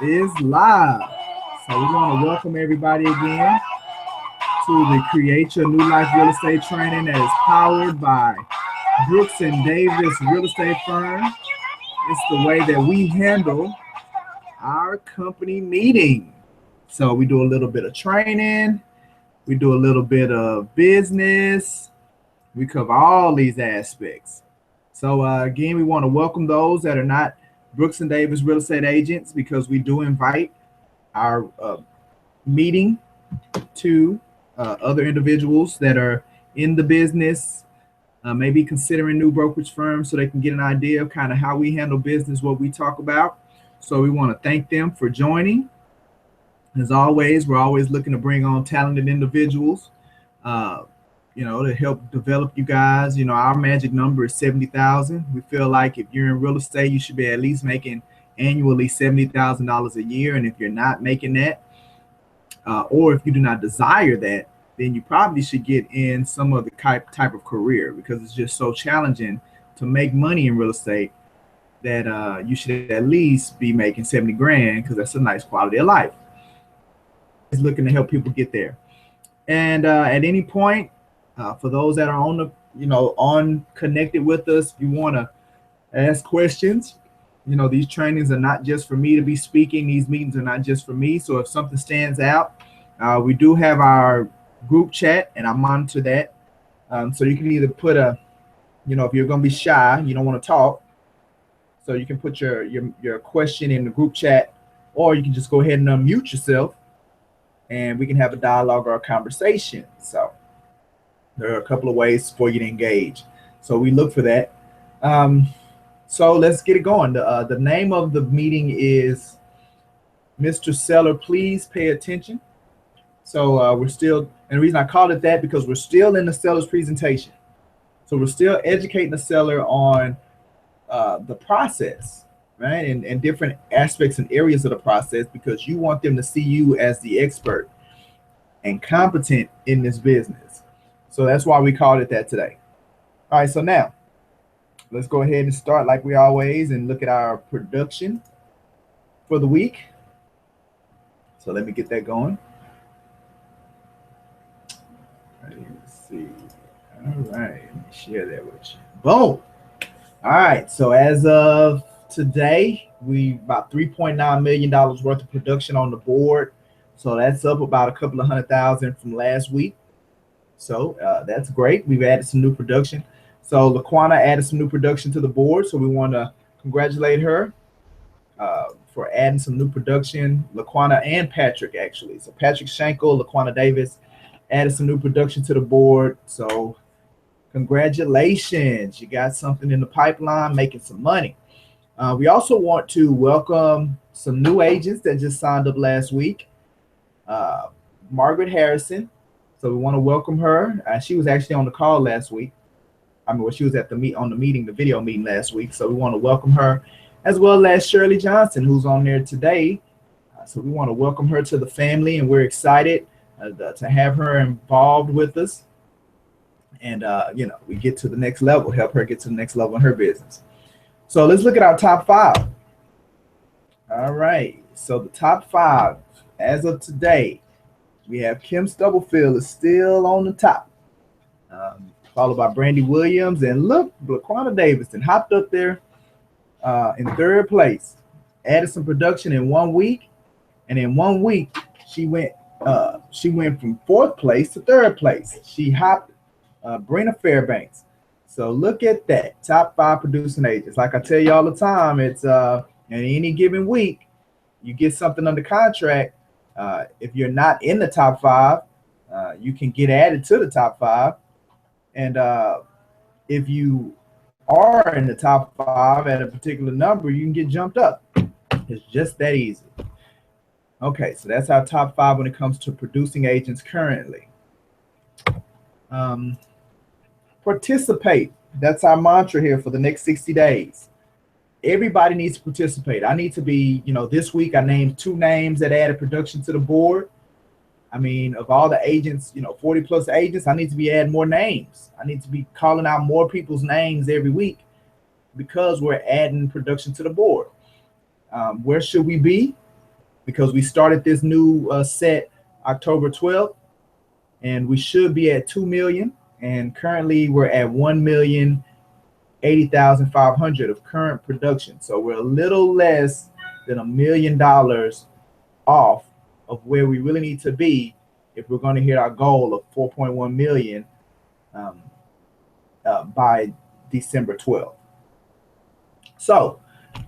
is live. So we want to welcome everybody again to the Create Your New Life Real Estate Training that is powered by Brooks and Davis Real Estate Firm. It's the way that we handle our company meeting. So we do a little bit of training, we do a little bit of business, we cover all these aspects. So again, we want to welcome those that are not Brooks and Davis real estate agents because we do invite our meeting to other individuals that are in the business, maybe considering new brokerage firms so they can get an idea of kind of how we handle business, what we talk about. So we want to thank them for joining. As always, we're always looking to bring on talented individuals, uh, to help develop you guys. Our magic number is 70,000. We feel like if you're in real estate, you should be at least making annually $70,000 a year. And if you're not making that, or if you do not desire that, then you probably should get in some other type of career because it's just so challenging to make money in real estate that you should at least be making 70 grand because that's a nice quality of life. Is looking to help people get there. And at any point, for those that are on on connected with us, if you want to ask questions, these trainings are not just for me to be speaking. These meetings are not just for me. So if something stands out, we do have our group chat, and I monitor that. So you can either put if you're going to be shy, you don't want to talk, so you can put your question in the group chat, or you can just go ahead and unmute yourself, and we can have a dialogue or a conversation. So there are a couple of ways for you to engage. So we look for that. So let's get it going. The name of the meeting is Mr. Seller, Please Pay Attention. So we're still, and the reason I called it that because we're still in the seller's presentation. So we're still educating the seller on the process, right? And different aspects and areas of the process because you want them to see you as the expert and competent in this business. So that's why we called it that today. All right, so now let's go ahead and start like we always and look at our production for the week. So let me get that going. Let's see. All right, let me share that with you. Boom. All right, so as of today, we about $3.9 million worth of production on the board. So that's up about a couple of 100,000 from last week. So that's great. We've added some new production. So Laquana added some new production to the board. So we want to congratulate her for adding some new production. Laquana and Patrick, actually. So Patrick Schenkel, Laquana Davis added some new production to the board. So congratulations. You got something in the pipeline, making some money. We also want to welcome some new agents that just signed up last week. Margaret Harrison. So we want to welcome her. She was actually on the call last week. She was at the video meeting last week. So we want to welcome her, as well as Shirley Johnson, who's on there today. So we want to welcome her to the family, and we're excited to have her involved with us. And we get to the next level, help her get to the next level in her business. So let's look at our top 5. All right. So the top 5 as of today, we have Kim Stubblefield is still on the top, followed by Brandy Williams, and look, Laquana Davidson hopped up there in 3rd place. Added some production in 1 week, and in 1 week she went from 4th place to 3rd place. She hopped Brina Fairbanks. So look at that, top 5 producing agents. Like I tell you all the time, it's in any given week you get something under contract. If you're not in the top 5, you can get added to the top 5. And if you are in the top 5 at a particular number, you can get jumped up. It's just that easy. Okay, so that's our top 5 when it comes to producing agents currently. Participate. That's our mantra here for the next 60 days. Everybody needs to participate. I need to be, this week I named 2 names that added production to the board. Of all the agents, 40 plus agents, I need to be adding more names. I need to be calling out more people's names every week because we're adding production to the board. Where should we be? because we started this new set October 12th, and we should be at 2 million. And currently we're at 1,080,500 of current production. So we're a little less than $1 million off of where we really need to be if we're going to hit our goal of 4.1 million by December 12th. So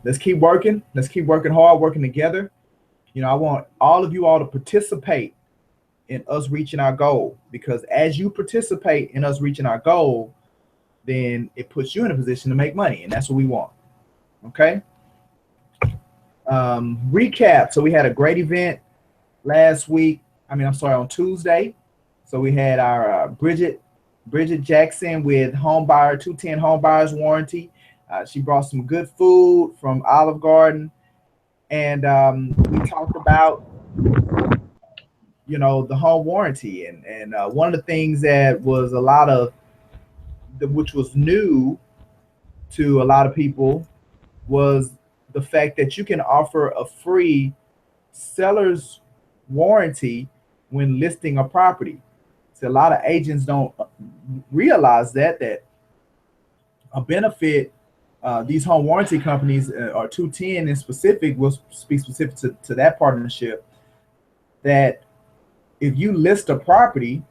let's keep working. Let's keep working hard, working together. You know, I want all of you all to participate in us reaching our goal, because as you participate in us reaching our goal, then it puts you in a position to make money, and that's what we want. Okay. Recap. So we had a great event last week. On Tuesday. So we had our Bridget Jackson with Homebuyer 210 Home Buyers Warranty. She brought some good food from Olive Garden, and we talked about, you know, the home warranty, and one of the things that was which was new to a lot of people was the fact that you can offer a free seller's warranty when listing a property. So a lot of agents don't realize that a benefit, these home warranty companies, or 210 in specific, will speak specific to that partnership, that if you list a property,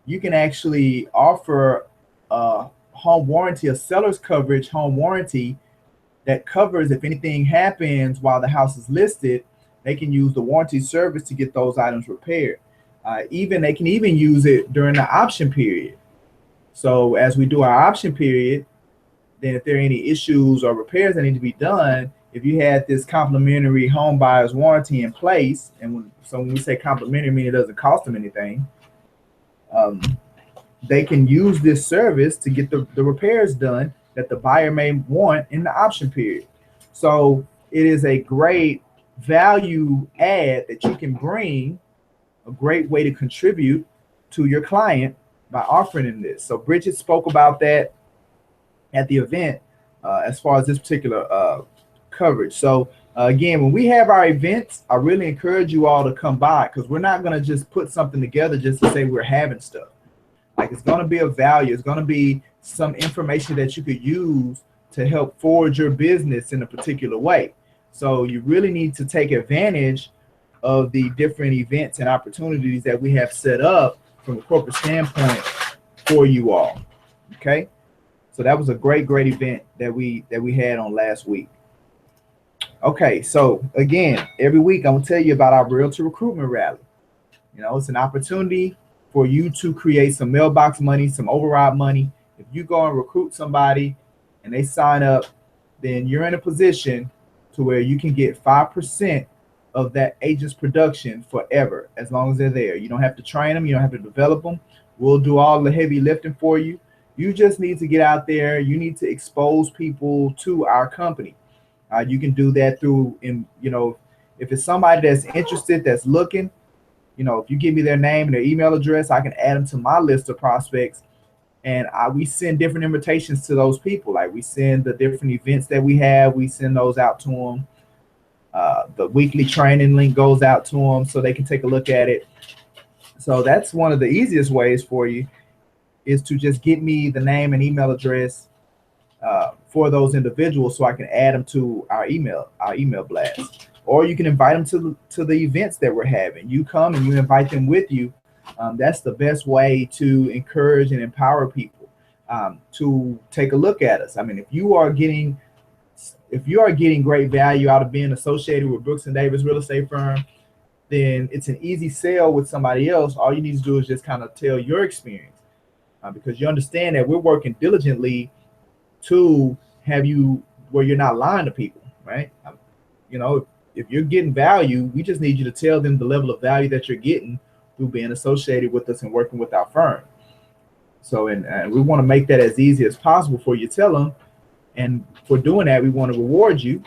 you can actually offer a home warranty, a seller's coverage home warranty that covers if anything happens while the house is listed. They can use the warranty service to get those items repaired. They can even use it during the option period. So as we do our option period, then if there are any issues or repairs that need to be done, if you had this complimentary home buyer's warranty in place, and when we say complimentary, I mean it doesn't cost them anything, they can use this service to get the repairs done that the buyer may want in the option period. So it is a great value add that you can bring, a great way to contribute to your client by offering them this. So Bridget spoke about that at the event as far as this particular coverage. So again, when we have our events, I really encourage you all to come by, because we're not going to just put something together just to say we're having stuff. Like, it's going to be of value. It's going to be some information that you could use to help forward your business in a particular way. So you really need to take advantage of the different events and opportunities that we have set up from a corporate standpoint for you all. Okay. So that was a great event that we had on last week. Okay. So again, every week I'm gonna tell you about our Realtor Recruitment Rally. You know, it's an opportunity for you to create some mailbox money, some override money. If you go and recruit somebody and they sign up, then you're in a position to where you can get 5% of that agent's production forever, as long as they're there. You don't have to train them. You don't have to develop them. We'll do all the heavy lifting for you. You just need to get out there. You need to expose people to our company. You can do that through, if it's somebody that's interested, that's looking, if you give me their name and their email address, I can add them to my list of prospects. And we send different invitations to those people. Like, we send the different events that we have, we send those out to them. The weekly training link goes out to them so they can take a look at it. So that's one of the easiest ways for you, is to just get me the name and email address for those individuals so I can add them to our email blast. Or you can invite them to the events that we're having. You come and you invite them with you. That's the best way to encourage and empower people to take a look at us. I mean, if you are getting great value out of being associated with Brooks and Davis Real Estate Firm, then it's an easy sell with somebody else. All you need to do is just kind of tell your experience, because you understand that we're working diligently to have you where you're not lying to people, right? If you're getting value, we just need you to tell them the level of value that you're getting through being associated with us and working with our firm. So, and we want to make that as easy as possible for you to tell them. And for doing that, we want to reward you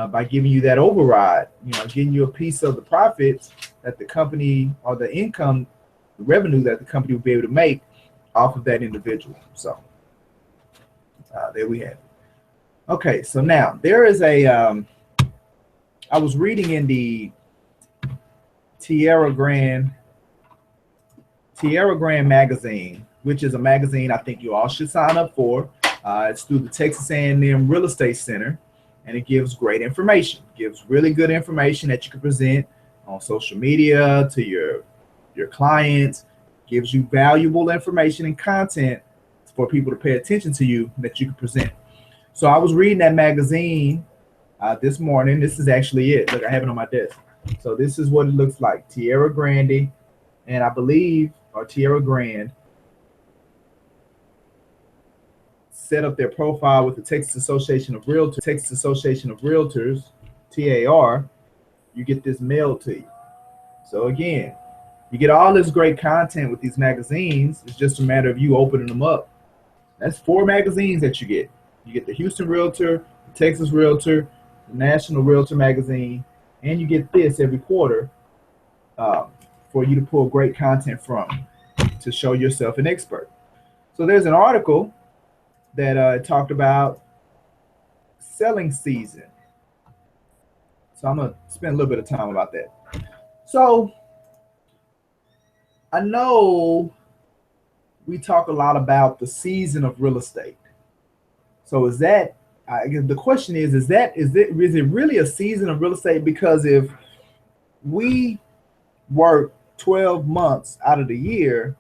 by giving you that override, getting you a piece of the profits that the company, or the income, the revenue that the company will be able to make off of that individual. So there we have it. Okay, so now there is I was reading in the Tierra Grande magazine, which is a magazine I think you all should sign up for. It's through the Texas A&M Real Estate Center, and it gives great information. It gives really good information that you can present on social media to your clients. It gives you valuable information and content for people to pay attention to you that you can present. So I was reading that magazine this morning. This is actually it. Look, I have it on my desk. So this is what it looks like. Tierra Grande, and I believe, or Tierra Grande, set up their profile with the Texas Association of Realtors, TAR. You get this mailed to you. So again, you get all this great content with these magazines. It's just a matter of you opening them up. That's 4 magazines that you get. You get the Houston Realtor, the Texas Realtor, the National Realtor magazine, and you get this every quarter for you to pull great content from to show yourself an expert. So there's an article that talked about selling season. So I'm gonna spend a little bit of time about that. So I know we talk a lot about the season of real estate. So is that, I guess the question is it really a season of real estate? Because if we work 12 months out of the year,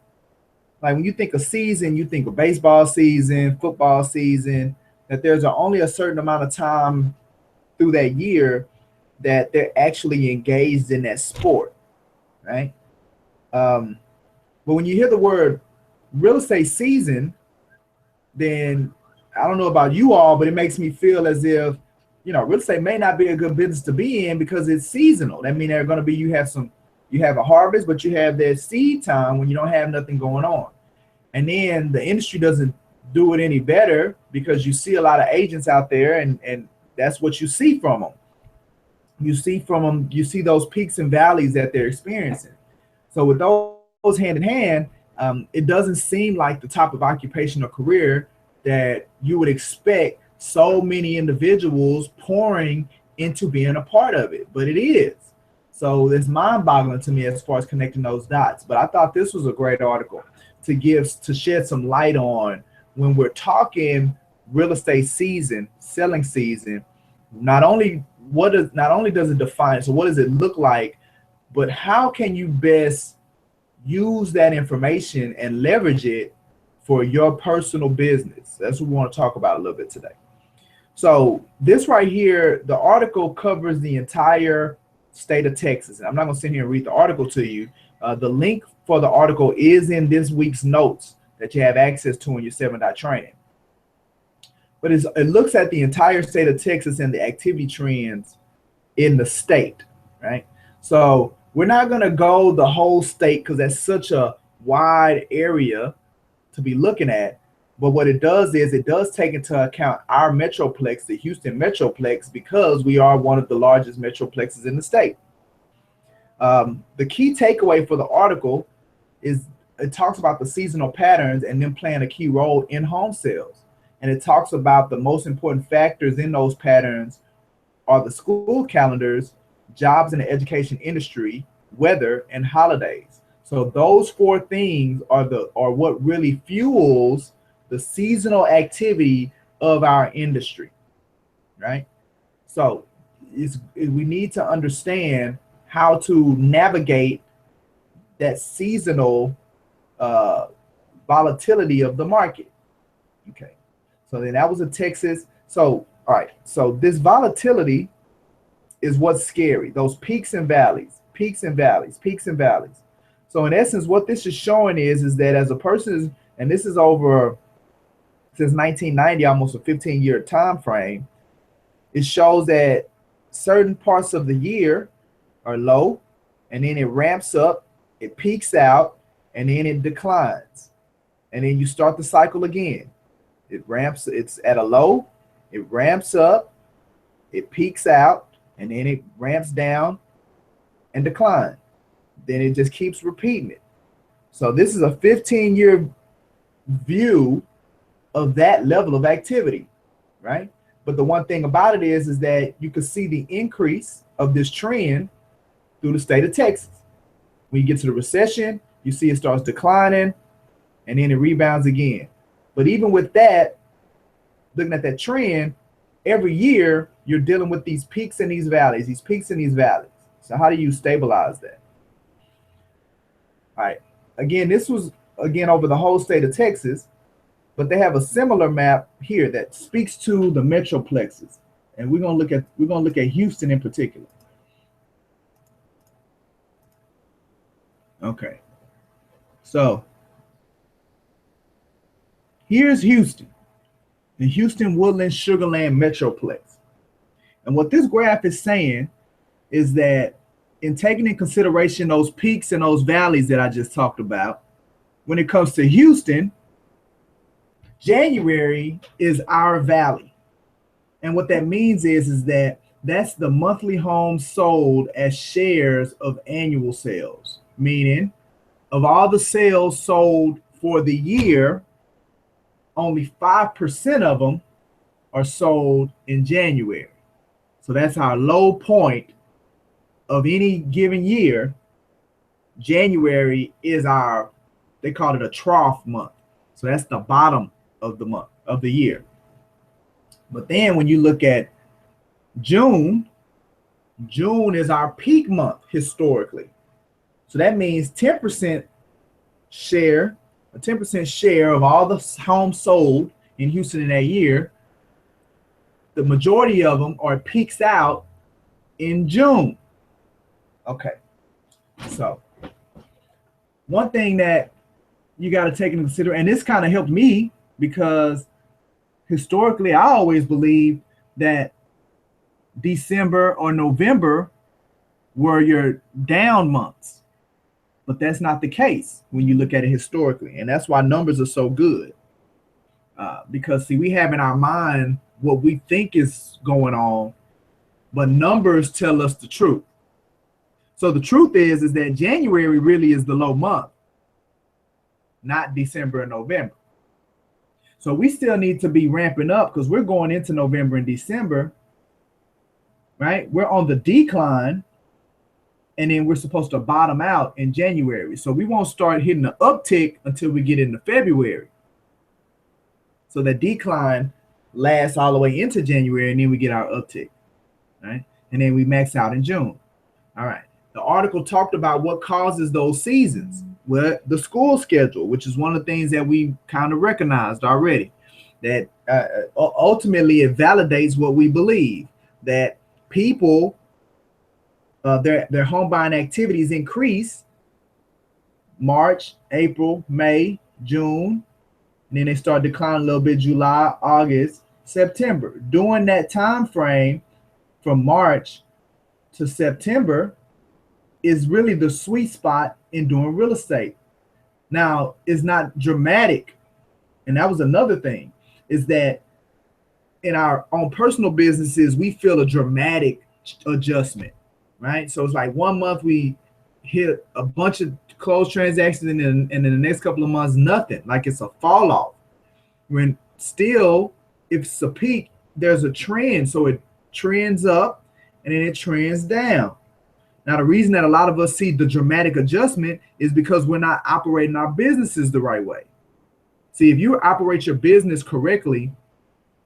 like when you think of season, you think of baseball season, football season, that there's only a certain amount of time through that year that they're actually engaged in that sport, right? But when you hear the word real estate season, then I don't know about you all, but it makes me feel as if, real estate may not be a good business to be in because it's seasonal. That means they're going to be, you have a harvest, but you have that seed time when you don't have nothing going on. And then the industry doesn't do it any better because you see a lot of agents out there, and that's what you see from them. You see those peaks and valleys that they're experiencing. So with those hand in hand, it doesn't seem like the type of occupation or career that you would expect so many individuals pouring into being a part of it, but it is. So it's mind-boggling to me as far as connecting those dots. But I thought this was a great article to shed some light on when we're talking real estate season, selling season. Not only does it define, so what does it look like, but how can you best use that information and leverage it for your personal business? That's what we want to talk about a little bit today. So this right here, the article covers the entire state of Texas. And I'm not going to sit here and read the article to you. The link for the article is in this week's notes that you have access to in your 7-Dot training. But it looks at the entire state of Texas and the activity trends in the state, right? So we're not going to go the whole state because that's such a wide area to be looking at. But what it does is it does take into account our metroplex, the Houston metroplex, because we are one of the largest metroplexes in the state. The key takeaway for the article is it talks about the seasonal patterns and them playing a key role in home sales. And it talks about the most important factors in those patterns are the school calendars, jobs in the education industry, weather, and holidays. So those 4 things are what really fuels the seasonal activity of our industry, right? So we need to understand how to navigate that seasonal volatility of the market. Okay, so then that was a Texas. So, all right, so this volatility is what's scary, those peaks and valleys, peaks and valleys, peaks and valleys. So in essence, what this is showing is that as a person, and this is over since 1990, almost a 15-year time frame, it shows that certain parts of the year are low, and then it ramps up, it peaks out, and then it declines. And then you start the cycle again. It's at a low, it ramps up, it peaks out, and then it ramps down and declines. Then it just keeps repeating it. So this is a 15-year view of that level of activity, right? But the one thing about it is that you can see the increase of this trend through the state of Texas. When you get to the recession, you see it starts declining and then it rebounds again. But even with that, looking at that trend, every year you're dealing with these peaks and these valleys, these peaks and these valleys. So how do you stabilize that? All right. Again, this was over the whole state of Texas, but they have a similar map here that speaks to the metroplexes. And we're gonna look at Houston in particular. Okay. So here's Houston, the Houston Woodland Sugarland Metroplex. And what this graph is saying is that in taking in consideration those peaks and those valleys that I just talked about, when it comes to Houston, January is our valley. And what that means is that that's the monthly homes sold as shares of annual sales, meaning of all the sales sold for the year, only 5% of them are sold in January. So that's our low point of any given year. January is they call it a trough month. So that's the bottom of the month, of the year. But then when you look at June is our peak month historically. So that means 10% share of all the homes sold in Houston in that year. The majority of them are peaks out in June. Okay. So one thing that you got to take into consideration, and this kind of helped me because historically I always believed that December or November were your down months, but that's not the case when you look at it historically. And that's why numbers are so good, because see, we have in our mind what we think is going on, but numbers tell us the truth. So the truth is that January really is the low month, not December and November. So we still need to be ramping up because we're going into November and December, right? We're on the decline, and then we're supposed to bottom out in January. So we won't start hitting the uptick until we get into February. So the decline lasts all the way into January, and then we get our uptick, right? And then we max out in June. All right. The article talked about what causes those seasons. Well, the school schedule, which is one of the things that we kind of recognized already, that ultimately it validates what we believe, that people, their home buying activities increase March, April, May, June, and then they start declining a little bit July, August, September. During that time frame from March to September is really the sweet spot in doing real estate. Now, it's not dramatic. And that was another thing, is that in our own personal businesses, we feel a dramatic adjustment, right? So it's like 1 month we hit a bunch of closed transactions, and then in the next couple of months, nothing. Like it's a fall off. When still, if it's a peak, there's a trend. So it trends up and then it trends down. Now, the reason that a lot of us see the dramatic adjustment is because we're not operating our businesses the right way. See, if you operate your business correctly,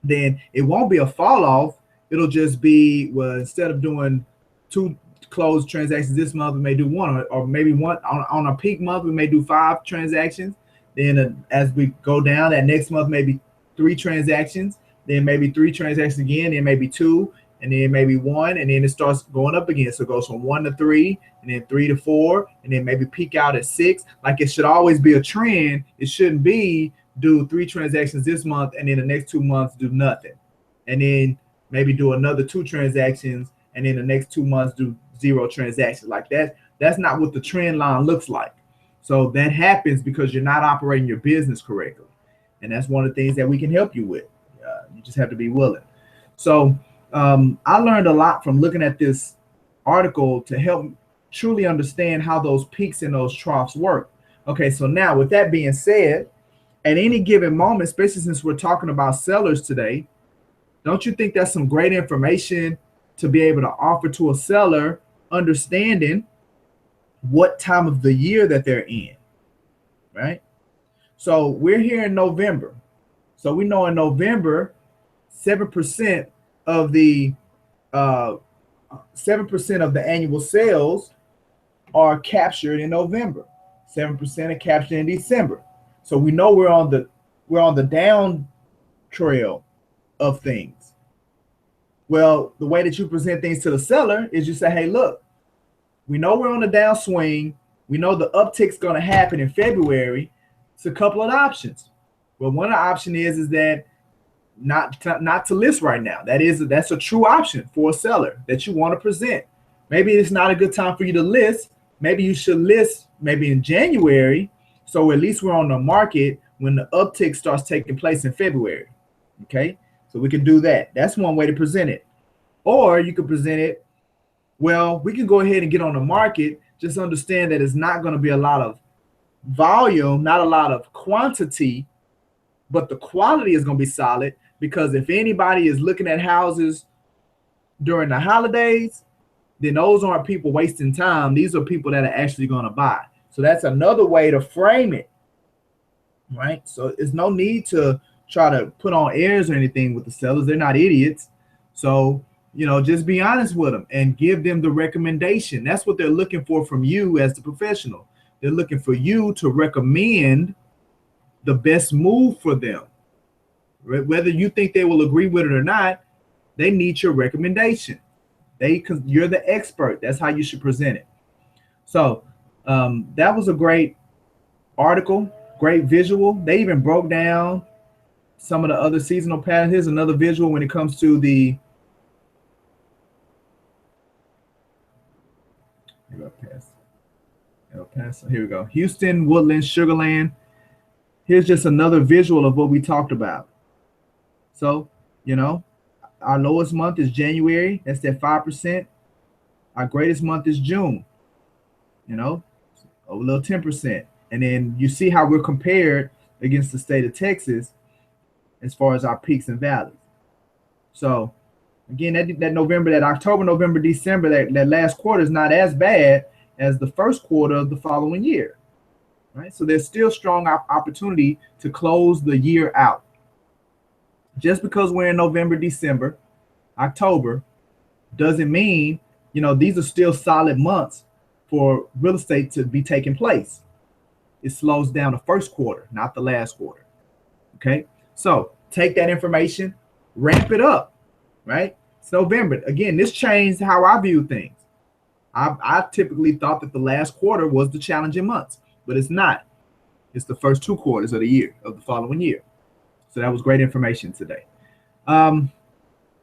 then it won't be a fall off. It'll just be, well, instead of doing 2 closed transactions this month, we may do 1, or maybe one on a peak month, we may do 5 transactions. Then as we go down, that next month, maybe 3 transactions, then maybe 3 transactions again, then maybe 2, and then maybe 1, and then it starts going up again. So it goes from 1 to 3, and then 3 to 4, and then maybe peak out at 6. Like it should always be a trend. It shouldn't be do 3 transactions this month, and then the next 2 months do nothing. And then maybe do another 2 transactions, and then the next 2 months do 0 transactions. Like that. That's not what the trend line looks like. So that happens because you're not operating your business correctly. And that's one of the things that we can help you with. You just have to be willing. So I learned a lot from looking at this article to help truly understand how those peaks and those troughs work. Okay, so now with that being said, at any given moment, especially since we're talking about sellers today, don't you think that's some great information to be able to offer to a seller, understanding what time of the year that they're in, right? So we're here in November. So we know in November, 7% of the 7% of the annual sales are captured in November. 7% are captured in December. So we know we're on the down trail of things. Well, the way that you present things to the seller is you say, hey, look, we know we're on the downswing. We know the uptick's going to happen in February. It's a couple of options. Well, one option is that not to list right now. That's a true option for a seller that you want to present. Maybe it's not a good time for you to list. Maybe you should list maybe in January, so at least we're on the market when the uptick starts taking place in February. Okay, so we can do that. That's one way to present it. Or you could present it, well, we can go ahead and get on the market. Just understand that it's not going to be a lot of volume, not a lot of quantity, but the quality is going to be solid, because if anybody is looking at houses during the holidays, then those aren't people wasting time. These are people that are actually going to buy. So that's another way to frame it, right? So there's no need to try to put on airs or anything with the sellers. They're not idiots. So, just be honest with them and give them the recommendation. That's what they're looking for from you as the professional. They're looking for you to recommend the best move for them. Whether you think they will agree with it or not, they need your recommendation. You're the expert. That's how you should present it. So that was a great article, great visual. They even broke down some of the other seasonal patterns. Here's another visual when it comes to the El Paso. Here we go. Houston, Woodlands, Sugarland. Here's just another visual of what we talked about. So, our lowest month is January. That's that 5%. Our greatest month is June. A little 10%. And then you see how we're compared against the state of Texas as far as our peaks and valleys. So, again, that November, that October, November, December, that last quarter is not as bad as the first quarter of the following year. Right? So there's still strong opportunity to close the year out. Just because we're in November, December, October, doesn't mean, these are still solid months for real estate to be taking place. It slows down the first quarter, not the last quarter. Okay, so take that information, ramp it up, right? It's November. Again, this changed how I view things. I typically thought that the last quarter was the challenging months, but it's not. It's the first 2 quarters of the year, of the following year. So that was great information today.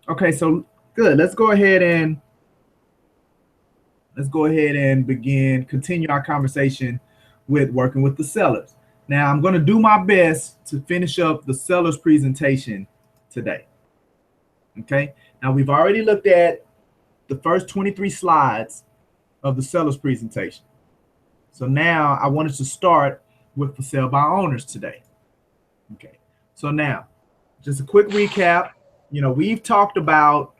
Okay, so good. Let's go ahead and continue our conversation with working with the sellers. Now, I'm going to do my best to finish up the seller's presentation today. Okay, now we've already looked at the first 23 slides of the seller's presentation. So now I wanted to start with for sale by owners today. Okay, so now just a quick recap. We've talked about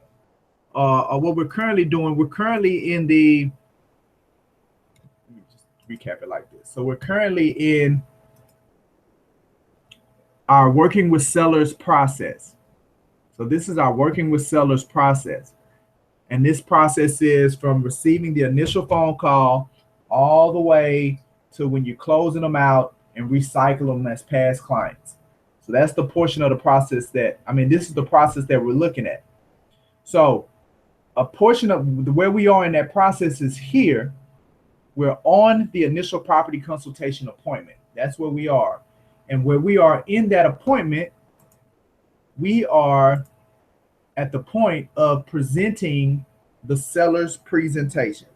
what we're currently doing. We're currently in the, let me just recap it like this. So we're currently in our working with sellers process. So this is our working with sellers process. And this process is from receiving the initial phone call all the way to when you're closing them out and recycle them as past clients. So that's the portion of the process this is the process that we're looking at. So a portion of where we are in that process is here. We're on the initial property consultation appointment. That's where we are. And where we are in that appointment, we are at the point of presenting the seller's presentation,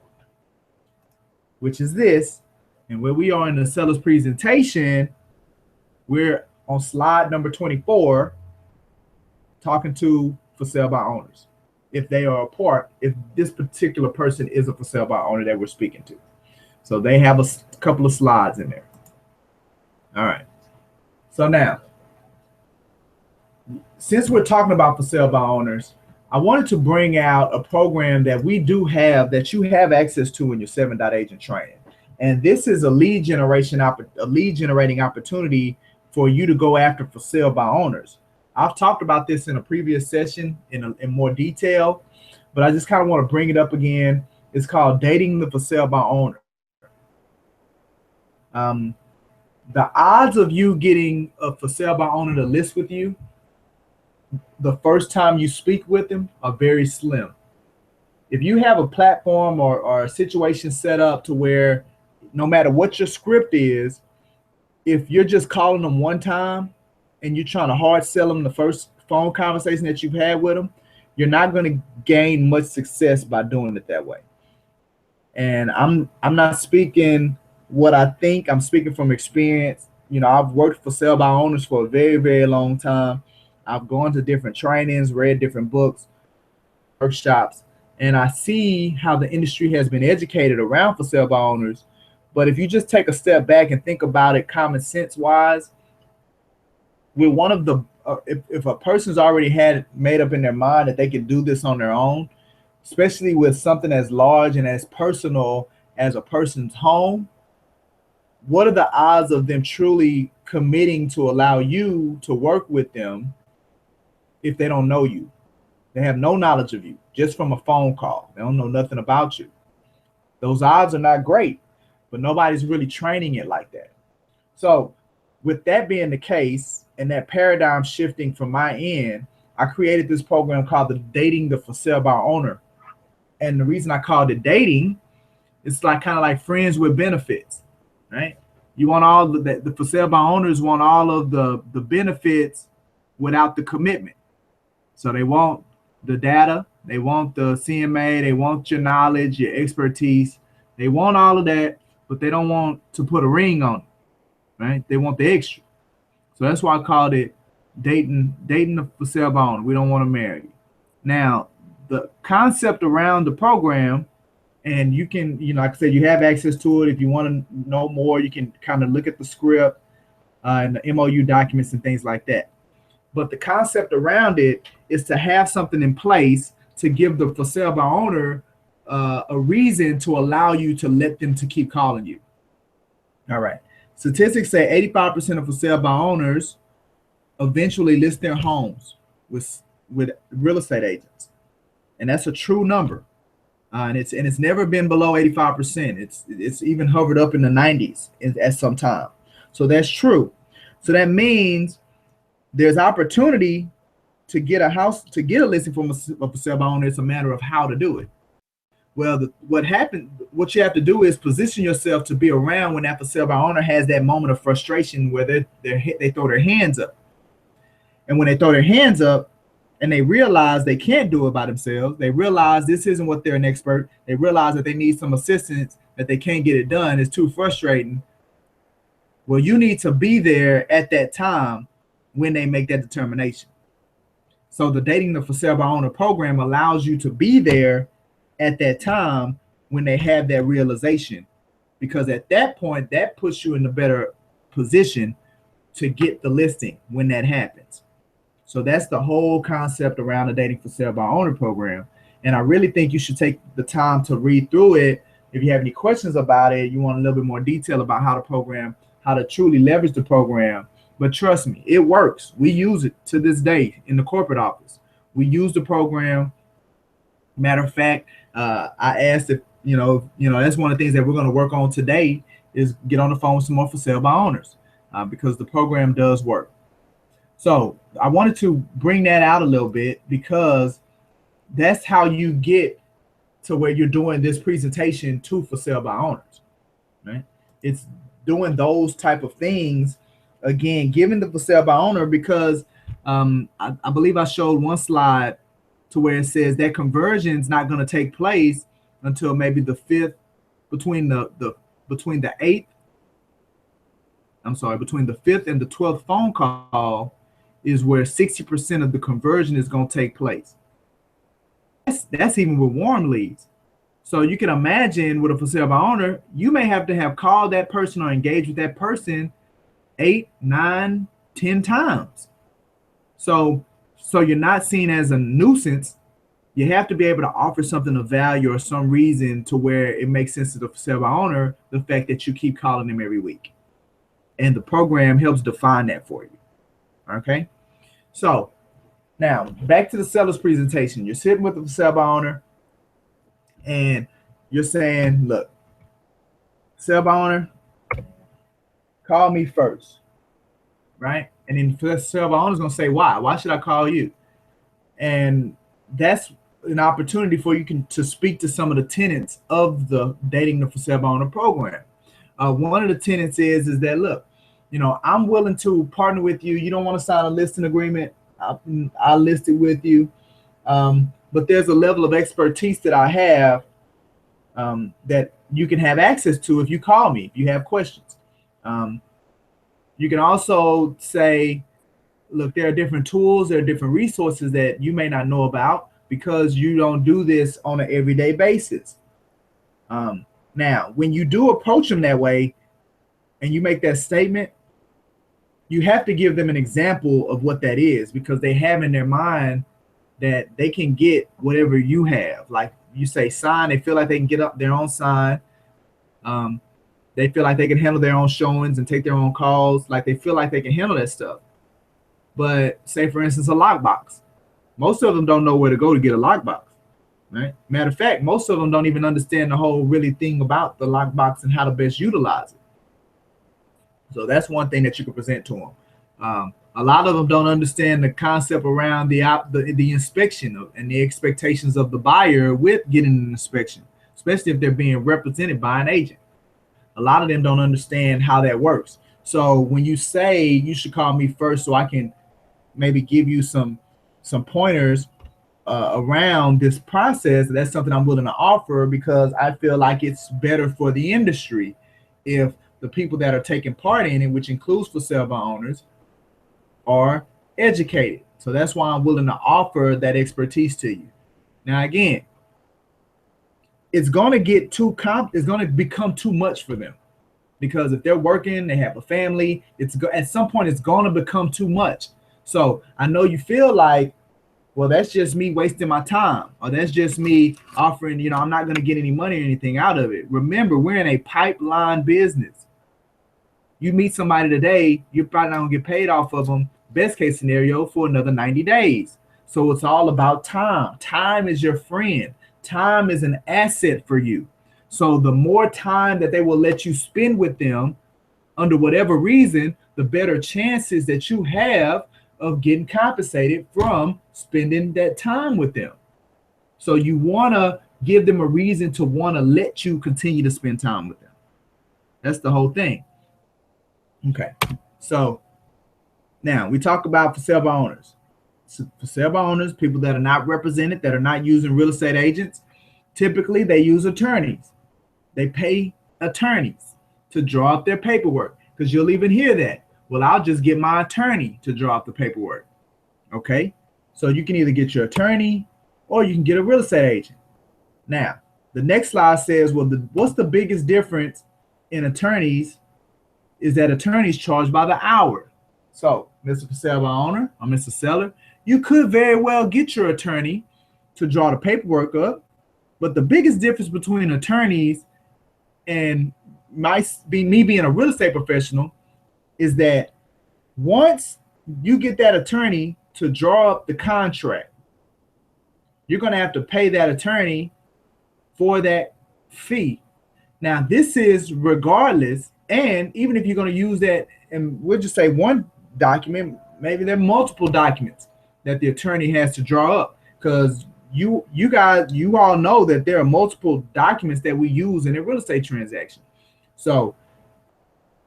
which is this. And where we are in the seller's presentation, we're on slide number 24, talking to for sale by owners. If they are a part, if this particular person is a for sale by owner that we're speaking to. So they have a couple of slides in there. All right. So now, since we're talking about for sale by owners, I wanted to bring out a program that we do have, that you have access to in your 7 Agent training. And this is a lead generating opportunity for you to go after for sale by owners. I've talked about this in a previous session in more detail, but I just kind of want to bring it up again. It's called dating the for sale by owner. The odds of you getting a for sale by owner to list with you the first time you speak with them are very slim. If you have a platform or a situation set up to where no matter what your script is, if you're just calling them one time and you're trying to hard sell them the first phone conversation that you've had with them, you're not going to gain much success by doing it that way. And I'm not speaking what I think, I'm speaking from experience. You know, I've worked for sale by owners for a very, very long time. I've gone to different trainings, read different books, workshops, and I see how the industry has been educated around for sale by owners. But if you just take a step back and think about it common sense wise, with one of the if a person's already had made up in their mind that they can do this on their own, especially with something as large and as personal as a person's home, what are the odds of them truly committing to allow you to work with them if they don't know you? They have no knowledge of you, just from a phone call. They don't know nothing about you. Those odds are not great, but nobody's really training it like that. So with that being the case and that paradigm shifting from my end, I created this program called the Dating the For Sale by Owner. And the reason I called it dating, it's like kind of like friends with benefits, right? You want all the for sale by owners want all of the benefits without the commitment. So they want the data, they want the CMA, they want your knowledge, your expertise. They want all of that, but they don't want to put a ring on it, right? They want the extra. So that's why I called it dating the for sale by owner. We don't want to marry you. Now, the concept around the program, and you can, you know, like I said, you have access to it. If you want to know more, you can kind of look at the script and the MOU documents and things like that. But the concept around it is to have something in place to give the for sale by owner a reason to allow you to let them to keep calling you. All right. Statistics say 85% of for sale by owners eventually list their homes with real estate agents. And that's a true number. And it's never been below 85%. It's even hovered up in the 90s at some time. So that's true. So that means there's opportunity to get a house, to get a listing from a for sale by owner. It's a matter of how to do it. Well, what you have to do is position yourself to be around when that for sale by owner has that moment of frustration where they throw their hands up. And when they throw their hands up and they realize they can't do it by themselves, they realize this isn't what they're an expert, they realize that they need some assistance, that they can't get it done, it's too frustrating. Well, you need to be there at that time when they make that determination. So the Dating the For Sale by Owner program allows you to be there at that time when they have that realization, because at that point, that puts you in a better position to get the listing when that happens. So that's the whole concept around the Dating for Sale by Owner program. And I really think you should take the time to read through it. If you have any questions about it, you want a little bit more detail about how to truly leverage the program. But trust me, it works. We use it to this day in the corporate office. We use the program. Matter of fact, I asked if, that's one of the things that we're going to work on today is get on the phone with some more for sale by owners because the program does work. So I wanted to bring that out a little bit because that's how you get to where you're doing this presentation to for sale by owners, right? It's doing those type of things, again, giving the for sale by owner, because I believe I showed one slide to where it says that conversion is not going to take place until maybe the fifth, between the fifth and the 12th phone call is where 60% of the conversion is going to take place. That's even with warm leads. So you can imagine with a for sale by owner, you may have to have called that person or engaged with that person 8, 9, 10 times. So you're not seen as a nuisance. You have to be able to offer something of value or some reason to where it makes sense to the for sale by owner, the fact that you keep calling them every week. And the program helps define that for you. Okay. So now back to the seller's presentation. You're sitting with the for sale by owner and you're saying, look, sale by owner, call me first. Right. And then the sale by owner is going to say, why? Why should I call you? And that's an opportunity for you to speak to some of the tenets of the Dating the For Sale by Owner program. One of the tenets is that, look, you know, I'm willing to partner with you. You don't want to sign a listing agreement, I'll list it with you. But there's a level of expertise that I have that you can have access to if you call me, if you have questions. You can also say, look, there are different tools, there are different resources that you may not know about because you don't do this on an everyday basis. Now, when you do approach them that way and you make that statement, you have to give them an example of what that is, because they have in their mind that they can get whatever you have. Like you say sign, they feel like they can get up their own sign. They feel like they can handle their own showings and take their own calls. Like they feel like they can handle that stuff. But say, for instance, a lockbox. Most of them don't know where to go to get a lockbox, right? Matter of fact, most of them don't even understand the whole really thing about the lockbox and how to best utilize it. So that's one thing that you can present to them. A lot of them don't understand the concept around the inspection and the expectations of the buyer with getting an inspection, especially if they're being represented by an agent. A lot of them don't understand how that works. So when you say you should call me first so I can maybe give you some pointers around this process, that's something I'm willing to offer, because I feel like it's better for the industry if the people that are taking part in it, which includes for sale by owners, are educated. So that's why I'm willing to offer that expertise to you. Now, again, it's going to get it's going to become too much for them, because if they're working, they have a family, at some point it's going to become too much. So I know you feel like, well, that's just me wasting my time, or that's just me offering, you know, I'm not going to get any money or anything out of it. Remember, we're in a pipeline business. You meet somebody today, you're probably not going to get paid off of them, best case scenario, for another 90 days. So it's all about time. Time is your friend. Time is an asset for you. So the more time that they will let you spend with them, under whatever reason, the better chances that you have of getting compensated from spending that time with them. So you want to give them a reason to want to let you continue to spend time with them. That's the whole thing. Okay. So now we talk about for sale by owners. So for sale by owners, people that are not represented, that are not using real estate agents, typically they use attorneys. They pay attorneys to draw up their paperwork, because you'll even hear that. Well, I'll just get my attorney to draw up the paperwork. Okay. So you can either get your attorney or you can get a real estate agent. Now, the next slide says, well, what's the biggest difference in attorneys is that attorneys charge by the hour. So, Mr. Sale by Owner or Mr. Seller, you could very well get your attorney to draw the paperwork up, but the biggest difference between attorneys and me being a real estate professional is that once you get that attorney to draw up the contract, you're going to have to pay that attorney for that fee. Now, this is regardless, and even if you're going to use that, and we'll just say one document, maybe there are multiple documents that the attorney has to draw up, because you all know that there are multiple documents that we use in a real estate transaction. So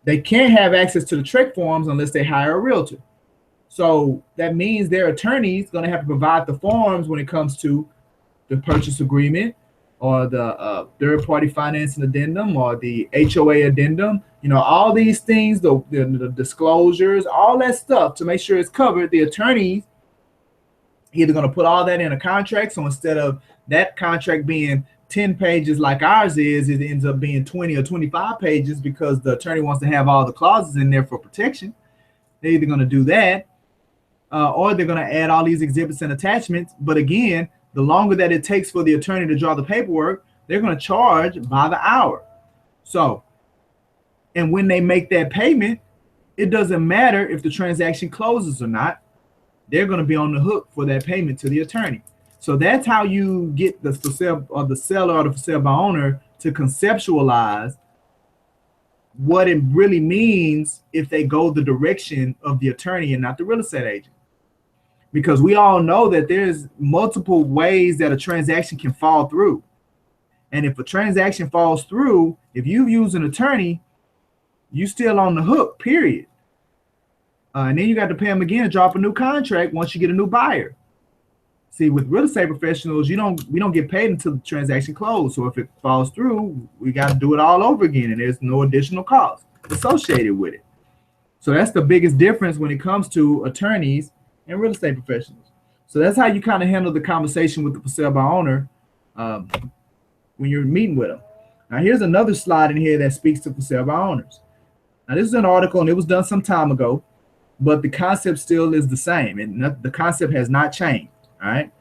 they can't have access to the TREC forms unless they hire a realtor. So that means their attorney is going to have to provide the forms when it comes to the purchase agreement, or the third-party financing addendum, or the HOA addendum. You know, all these things, the disclosures, all that stuff to make sure it's covered. The attorney's either going to put all that in a contract. So instead of that contract being 10 pages like ours is, it ends up being 20 or 25 pages because the attorney wants to have all the clauses in there for protection. They're either going to do that, or they're going to add all these exhibits and attachments. But again, the longer that it takes for the attorney to draw the paperwork, they're going to charge by the hour. So, and when they make that payment, it doesn't matter if the transaction closes or not. They're going to be on the hook for that payment to the attorney. So that's how you get the for sale or the seller or the for sale by owner to conceptualize what it really means if they go the direction of the attorney and not the real estate agent. Because we all know that there's multiple ways that a transaction can fall through. And if a transaction falls through, if you use an attorney, you still on the hook, period. And then you got to pay them again to drop a new contract once you get a new buyer. See, with real estate professionals, we don't get paid until the transaction closes. So if it falls through, we got to do it all over again, and there's no additional cost associated with it. So that's the biggest difference when it comes to attorneys and real estate professionals. So that's how you kind of handle the conversation with the for sale by owner when you're meeting with them. Now, here's another slide in here that speaks to for sale by owners. Now, this is an article, and it was done some time ago, but the concept still is the same, and the concept has not changed. All right.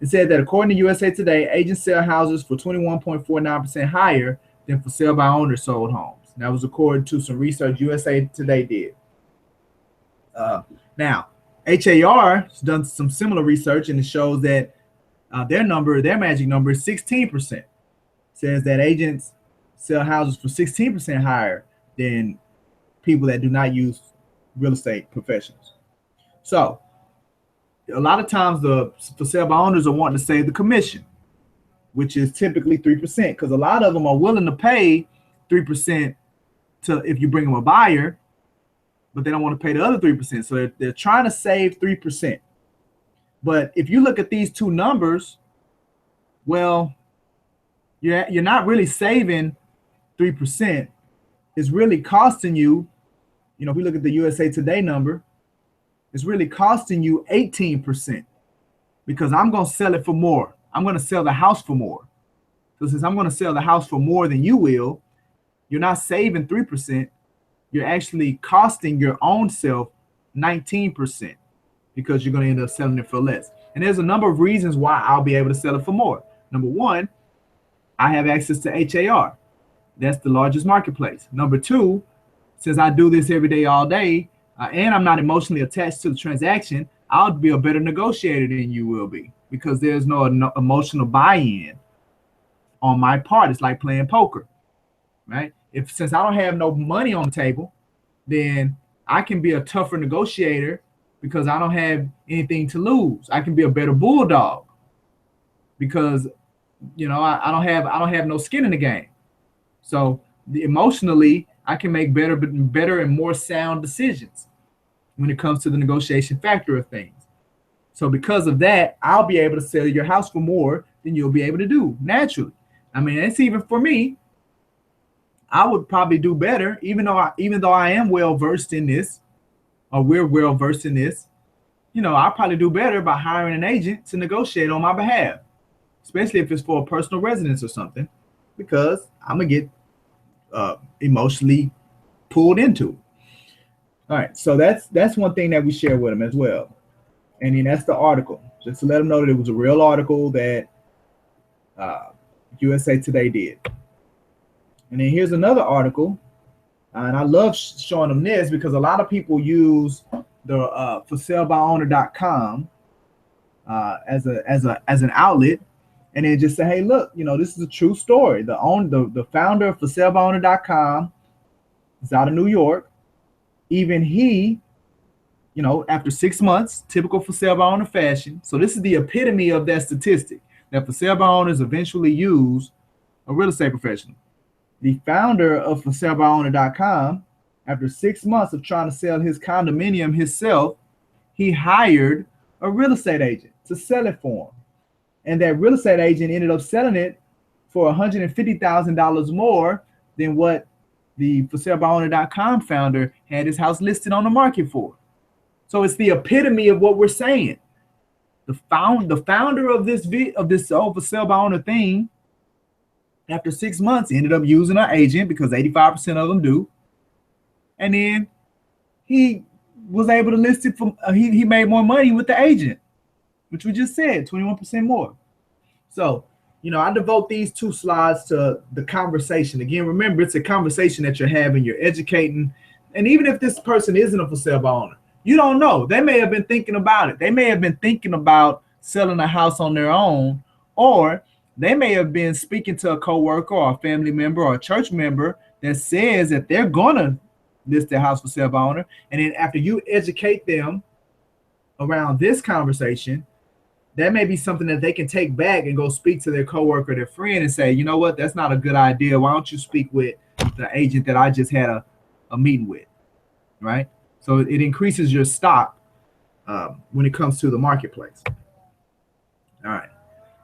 It said that according to USA Today, agents sell houses for 21.49% higher than for sale by owners sold homes. That was according to some research USA Today did. Now, HAR has done some similar research, and it shows that their magic number is 16%. It says that agents sell houses for 16% higher than people that do not use real estate professionals. So, a lot of times the for sale by owners are wanting to save the commission, which is typically 3%, because a lot of them are willing to pay 3% to if you bring them a buyer, but they don't want to pay the other 3%. So they're trying to save 3%. But if you look at these two numbers, well, you're not really saving 3%. It's really costing you, if we look at the USA Today number, it's really costing you 18% because I'm going to sell it for more. I'm going to sell the house for more. So since I'm going to sell the house for more than you will, you're not saving 3%. You're actually costing your own self 19% because you're going to end up selling it for less. And there's a number of reasons why I'll be able to sell it for more. Number one, I have access to HAR. That's the largest marketplace. Number two, since I do this every day, all day, and I'm not emotionally attached to the transaction, I'll be a better negotiator than you will be because there's no emotional buy-in on my part. It's like playing poker, right? Since I don't have no money on the table, then I can be a tougher negotiator because I don't have anything to lose. I can be a better bulldog because I don't have no skin in the game. So emotionally, I can make better and more sound decisions when it comes to the negotiation factor of things. So because of that, I'll be able to sell your house for more than you'll be able to do naturally. I mean, it's even for me. I would probably do better, even though I am well versed in this, or we're well versed in this. I'll probably do better by hiring an agent to negotiate on my behalf, especially if it's for a personal residence or something, because I'm gonna get emotionally pulled into it. All right, so that's one thing that we share with them as well. And then that's the article, just to let them know that it was a real article that USA Today did. And then here's another article, and I love showing them this because a lot of people use the forsalebyowner.com as an outlet, and then just say, hey, look, this is a true story. The founder of forsalebyowner.com is out of New York. Even he, after 6 months, typical for sale by owner fashion. So this is the epitome of that statistic, that for sale by owners eventually use a real estate professional. The founder of forsalebyowner.com, after 6 months of trying to sell his condominium himself, he hired a real estate agent to sell it for him. And that real estate agent ended up selling it for $150,000 more than what the forsalebyowner.com founder had his house listed on the market for. So it's the epitome of what we're saying. The founder of this for sale by owner thing, after 6 months, ended up using an agent because 85% of them do. And then he was able to list it for he made more money with the agent. which we just said, 21% more. So, I devote these 2 slides to the conversation. Again, remember, it's a conversation that you're having, you're educating. And even if this person isn't a for sale by owner, you don't know. They may have been thinking about it. They may have been thinking about selling a house on their own, or they may have been speaking to a coworker or a family member or a church member that says that they're going to list their house for sale by owner. And then after you educate them around this conversation, that may be something that they can take back and go speak to their coworker, their friend, and say, you know what, that's not a good idea. Why don't you speak with the agent that I just had a meeting with, right? So it increases your stock when it comes to the marketplace. All right.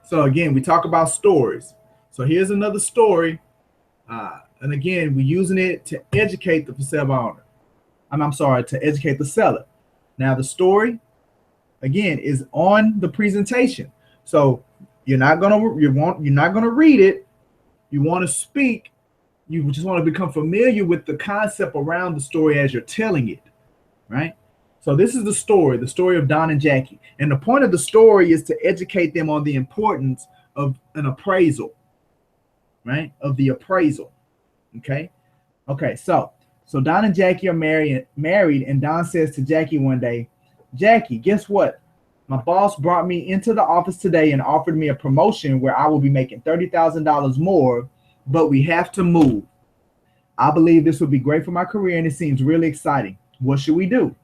So again, we talk about stories. So here's another story. And again, we're using it to educate the for sale by owner. I'm sorry, to educate the seller. Now the story, again, is on the presentation. So you're not gonna read it. You want to speak. You just want to become familiar with the concept around the story as you're telling it, right? So this is the story of Don and Jackie. And the point of the story is to educate them on the importance of an appraisal, right? Of the appraisal. Okay. So Don and Jackie are married, and Don says to Jackie one day, Jackie, guess what? My boss brought me into the office today and offered me a promotion where I will be making $30,000 more, but we have to move. I believe this would be great for my career, and it seems really exciting. What should we do?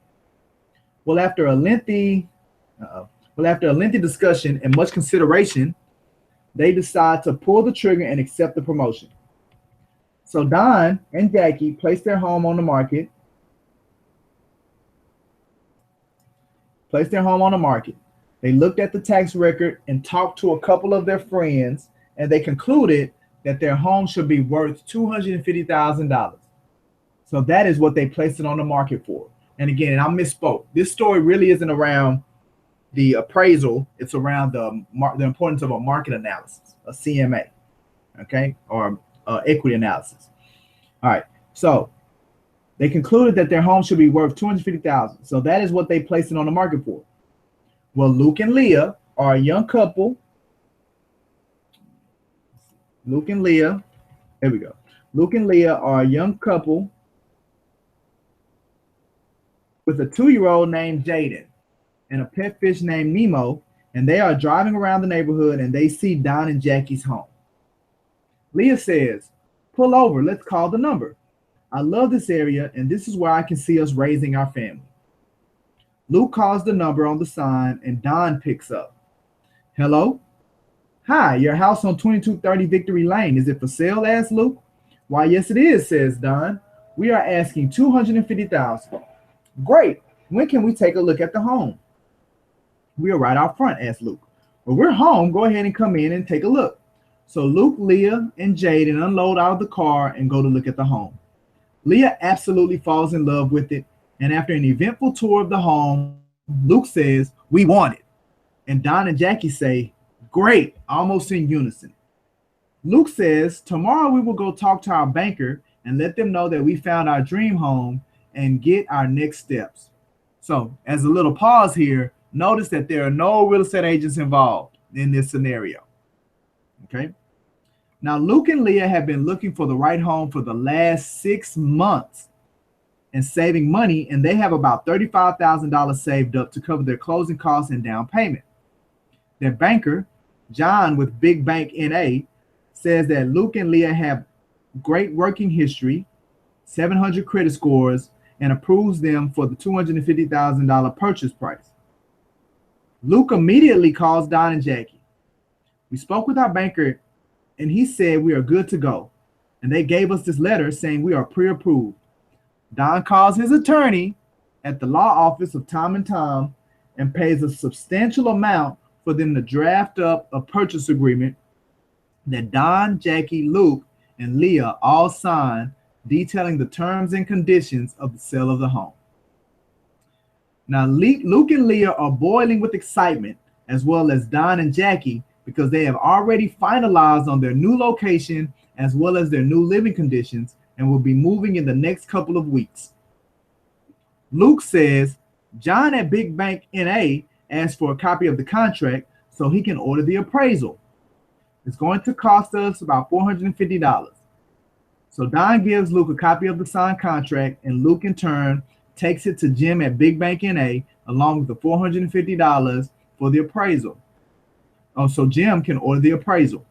Well, after a lengthy discussion and much consideration, they decide to pull the trigger and accept the promotion. So Don and Jackie placed their home on the market. They looked at the tax record and talked to a couple of their friends, and they concluded that their home should be worth $250,000. So that is what they placed it on the market for. And again, I misspoke. This story really isn't around the appraisal. It's around the importance of a market analysis, a CMA, okay, or equity analysis. All right. So they concluded that their home should be worth $250,000. So that is what they placed it on the market for. Well, Luke and Leah are a young couple. Luke and Leah are a young couple with a 2-year-old named Jaden and a pet fish named Nemo, and they are driving around the neighborhood and they see Don and Jackie's home. Leah says, pull over, let's call the number. I love this area, and this is where I can see us raising our family. Luke calls the number on the sign, and Don picks up. Hello? Hi, your house on 2230 Victory Lane. Is it for sale? Asks Luke. Why, yes, it is, says Don. We are asking $250,000. Great. When can we take a look at the home? We are right out front, asked Luke. Well, we're home. Go ahead and come in and take a look. So Luke, Leah, and Jaden unload out of the car and go to look at the home. Leah absolutely falls in love with it, and after an eventful tour of the home, Luke says, we want it. And Don and Jackie say, great, almost in unison. Luke says, tomorrow we will go talk to our banker and let them know that we found our dream home and get our next steps. So as a little pause here, notice that there are no real estate agents involved in this scenario. Okay. Now, Luke and Leah have been looking for the right home for the last 6 months and saving money, and they have about $35,000 saved up to cover their closing costs and down payment. Their banker, John with Big Bank NA, says that Luke and Leah have great working history, 700 credit scores, and approves them for the $250,000 purchase price. Luke immediately calls Don and Jackie. We spoke with our banker, and he said we are good to go. And they gave us this letter saying we are pre-approved. Don calls his attorney at the law office of Tom & Tom and pays a substantial amount for them to draft up a purchase agreement that Don, Jackie, Luke, and Leah all sign, detailing the terms and conditions of the sale of the home. Now, Luke and Leah are boiling with excitement, as well as Don and Jackie, because they have already finalized on their new location as well as their new living conditions and will be moving in the next couple of weeks. Luke says, John at Big Bank NA asks for a copy of the contract so he can order the appraisal. It's going to cost us about $450. So Don gives Luke a copy of the signed contract, and Luke in turn takes it to Jim at Big Bank NA along with the $450 for the appraisal. Oh, so Jim can order the appraisal.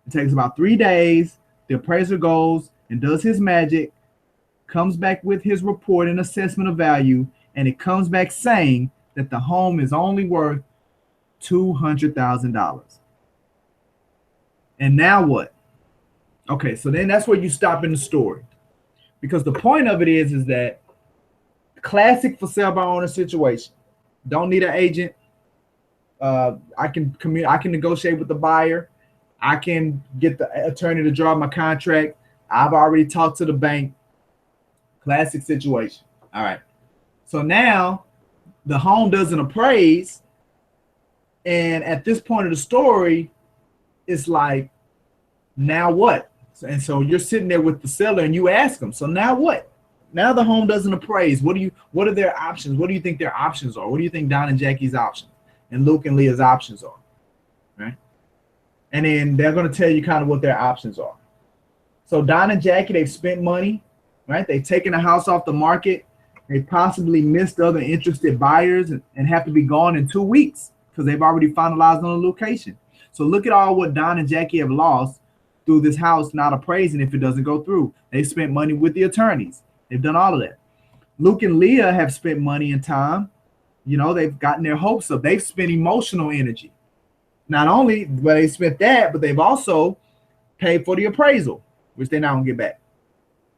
It takes about 3 days. The appraiser goes and does his magic, comes back with his report and assessment of value, and it comes back saying that the home is only worth $200,000. And now what? Okay, so then that's where you stop in the story, because the point of it is that classic for sale by owner situation. Don't need an agent. I can negotiate with the buyer. I can get the attorney to draw my contract. I've already talked to the bank. Classic situation. All right. So now the home doesn't appraise, and at this point of the story, it's like, now what? And so you're sitting there with the seller and you ask them, so now what? Now the home doesn't appraise. What are their options? What do you think their options are? What do you think Don and Jackie's options and Luke and Leah's options are? Right? And then they're going to tell you kind of what their options are. So Don and Jackie, they've spent money, right? They've taken the house off the market. They possibly missed other interested buyers and have to be gone in 2 weeks because they've already finalized on a location. So look at all what Don and Jackie have lost through this house not appraising if it doesn't go through. They've spent money with the attorneys. They've done all of that. Luke and Leah have spent money and time. You know, they've gotten their hopes up. They've spent emotional energy. Not only well, they spent that, but they've also paid for the appraisal, which they're not going to get back.